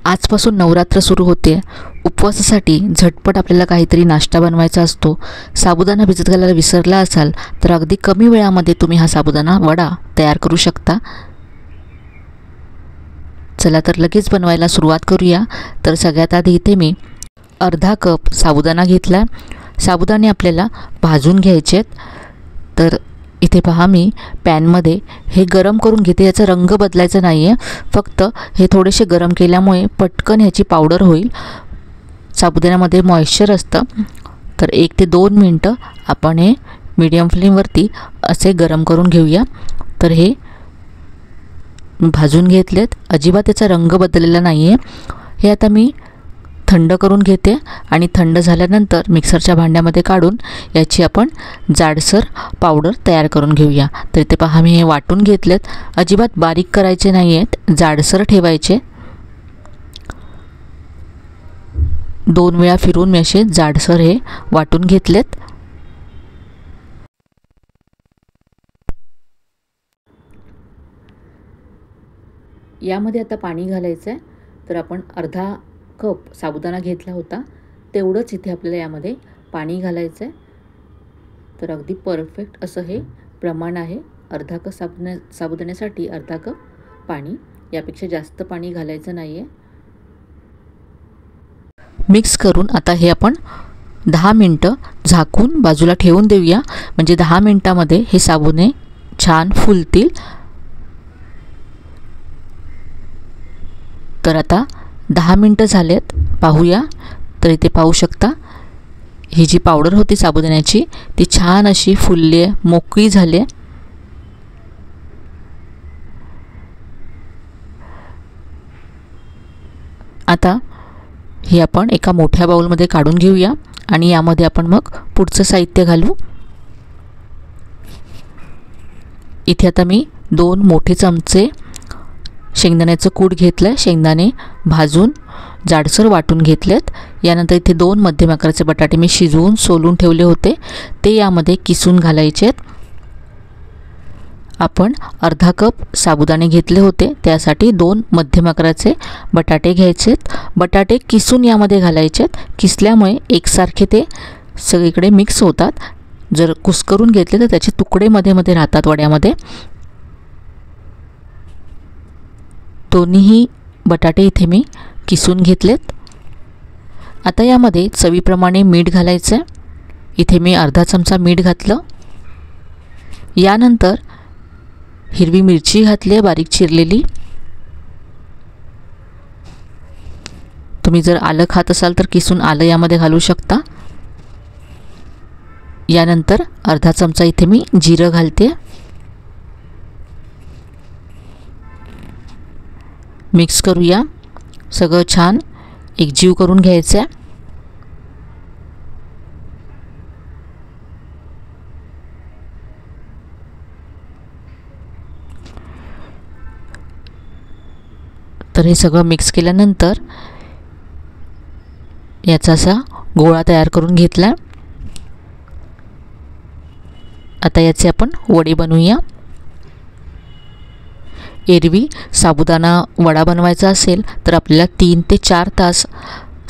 आजपासून नवरात्र सुरू होते। उपवासासाठी झटपट आपल्याला काहीतरी नाश्ता बनवायचा असतो। साबुदाणा भिजत घालायला विसरला असाल तर अगदी कमी वेळामध्ये तुम्ही हा साबुदाणा वडा तयार करू शकता। चला तर लगेच बनवायला सुरुवात करूया। तर सगळ्यात आधी इथे मी अर्धा कप साबुदाणा घेतला। साबुदाणे आपल्याला भाजून घ्यायचे आहेत। तर इथे पहा मी पॅनमध्ये हे गरम करून घेते। याचा रंग बदलायचा नाही आहे, फक्त हे थोडेसे गरम केल्यामुळे पटकन ह्याची पावडर होईल। साबुदाण्यामध्ये मॉइश्चर असतं। तर 1 ते 2 मिनटं आपण हे मीडियम फ्लेमवरती असे गरम करून घेऊया। तर हे भाजून घेतलेत, अजिबात त्याचा रंग बदललेला नाही आहे। हे आता मी थंड करून घेते आणि थंड झाल्यानंतर मिक्सरच्या भांड्यामध्ये काढून याची आपण जाडसर पावडर तयार करून घेऊया। तर इथे पहा मी हे वाटून घेतलेत। अजिबात बारीक करायचे नाही आहेत, जाडसर ठेवायचे। 2 वेळा फिरून मी असे जाडसर हे वाटून घेतलेत। यामध्ये आता पाणी घालायचं आहे। तर आपण अर्धा कप साबुदाणा घेतला होता तेवढंच इथे आपल्याला यामध्ये पाणी घालायचं आहे। तर अगदी परफेक्ट असं हे प्रमाण आहे। अर्धा कप साबुदाण्यासाठी अर्धा कप पाणी, यापेक्षा जास्त पाणी घालायचं नाही आहे। मिक्स करून आता हे आपण 10 मिनटं झाकून बाजूला ठेवून देऊया, म्हणजे 10 मिनटामध्ये हे साबुदाणे छान फुलतील। तर आता 10 मिनटं झालेत, पाहूया। तर इथे पाहू शकता ही जी पावडर होती साबुदाण्याची ती छान अशी फुलली आहे, मोकळी झाली आहे। आता ही आपण एका मोठ्या बाउलमध्ये काढून घेऊया आणि यामध्ये आपण मग पुढचं साहित्य घालू। इथे आता मी 2 मोठे चमचे शेंगदाण्याचं कूट घेतलं आहे। शेंगदाणे भाजून जाडसर वाटून घेतलेत। यानंतर इथे 2 मध्यम आकाराचे बटाटे मी शिजवून सोलून ठेवले होते, ते यामध्ये किसून घालायचे आहेत। आपण अर्धा कप साबुदाणे घेतले होते, त्यासाठी 2 मध्यम आकाराचे बटाटे घ्यायचे आहेत। बटाटे किसून यामध्ये घालायचे आहेत। किसल्यामुळे एकसारखे ते सगळीकडे मिक्स होतात। जर कुस्करून घेतले तर त्याचे तुकडे मध्ये मध्ये राहतात वड्यामध्ये। दोन्हीही बटाटे इथे मी किसून घेतलेत। आता यामध्ये चवीप्रमाणे मीठ घालायचं आहे। इथे मी अर्धा चमचा मीठ घातलं। यानंतर हिरवी मिरची घातली आहे बारीक चिरलेली। तुम्ही जर आलं खात असाल तर किसून आलं यामध्ये घालू शकता। यानंतर अर्धा चमचा इथे मी जिरं घालते। मिक्स करूया, सगळं छान एकजीव करून घ्यायचं आहे। तर हे सगळं मिक्स केल्यानंतर याचा असा गोळा तयार करून घेतला। आता याचे आपण वडे बनवूया। एरवी साबुदाणा वडा बनवायचा असेल तर आपल्याला 3 ते 4 तास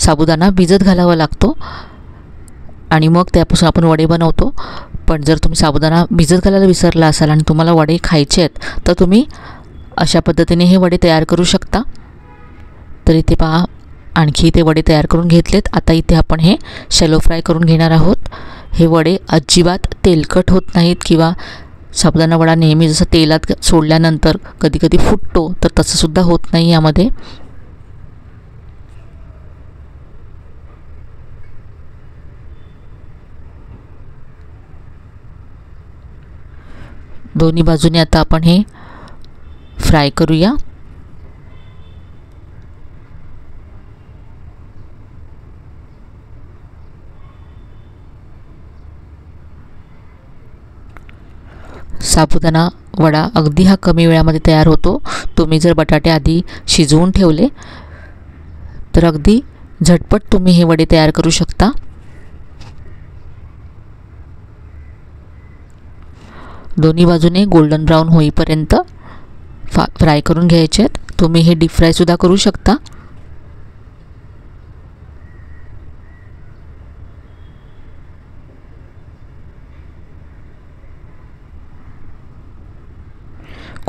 साबुदाणा भिजत घालावा लागतो आणि मग त्यापासून आपण वडे बनवतो। पण जर तुम्ही साबुदाणा भिजत घालायला विसरला असाल आणि तुम्हाला वडे खायचे आहेत तर तुम्ही अशा पद्धतीने हे वडे तयार करू शकता। तर इथे पहा आणखी ते वडे तयार करून घेतलेत। आता इथे आपण हे शॅलो फ्राय करून घेणार आहोत। हे वडे अजिबात तेलकट होत नाहीत किंवा साबुदाणा वडा नेहमी जसं तेलात सोडल्यानंतर कधी कधी फुटतो तर तसं सुद्धा होत नाही यामध्ये। दोन्ही बाजूने आता आपण हे फ्राय करूया। साबुदाणा वडा अगदी हा कमी वेळामध्ये तयार होतो। तुम्ही जर बटाटे आधी शिजवून ठेवले तर अगदी झटपट तुम्ही हे वडे तयार करू शकता। दोन्ही बाजूने गोल्डन ब्राउन होईपर्यंत फ्राय करून घ्यायचे आहेत। तुम्ही हे डीप फ्राय सुद्धा करू शकता।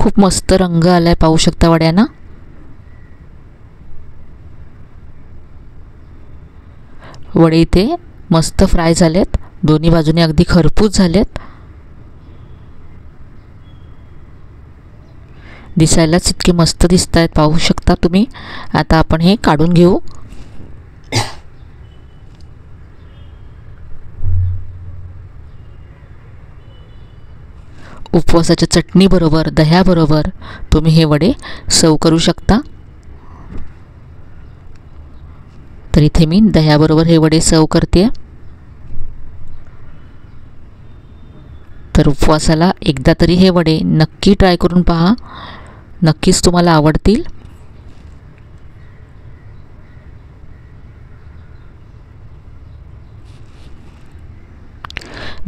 खूप मस्त रंग आलाय, पाहू शकता वड्यांना. वडे इथे मस्त फ्राय झालेत, दोन्ही बाजूने अगदी खरपूस झालेत. दिसायलाच इतके मस्त दिसत आहेत, पाहू शकता तुम्ही. आता आपण हे काढून घेऊ. उपवासाच्या चटणीबरोबर, दह्याबरोबर तुम्ही हे वडे सर्व करू शकता. तर इथे मी दह्याबरोबर हे वडे सर्व करते. तर उपवासाला एकदा तरी हे वडे नक्की ट्राय करून पहा, नक्कीच तुम्हाला आवडतील.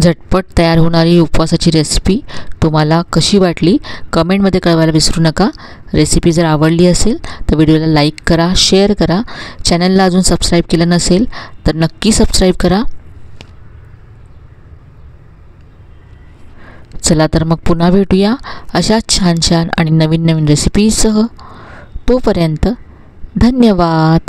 झटपट तयार होणारी उपवासाची रेसिपी तुम्हाला कशी वाटली कमेंटमध्ये कळवायला विसरू नका. रेसिपी जर आवडली असेल तर व्हिडिओला लाईक करा, शेअर करा. चॅनलला अजून सबस्क्राईब केलं नसेल तर नक्की सबस्क्राईब करा. चला तर मग पुन्हा भेटूया अशा छान छान आणि नवीन नवीन रेसिपीसह. तोपर्यंत धन्यवाद.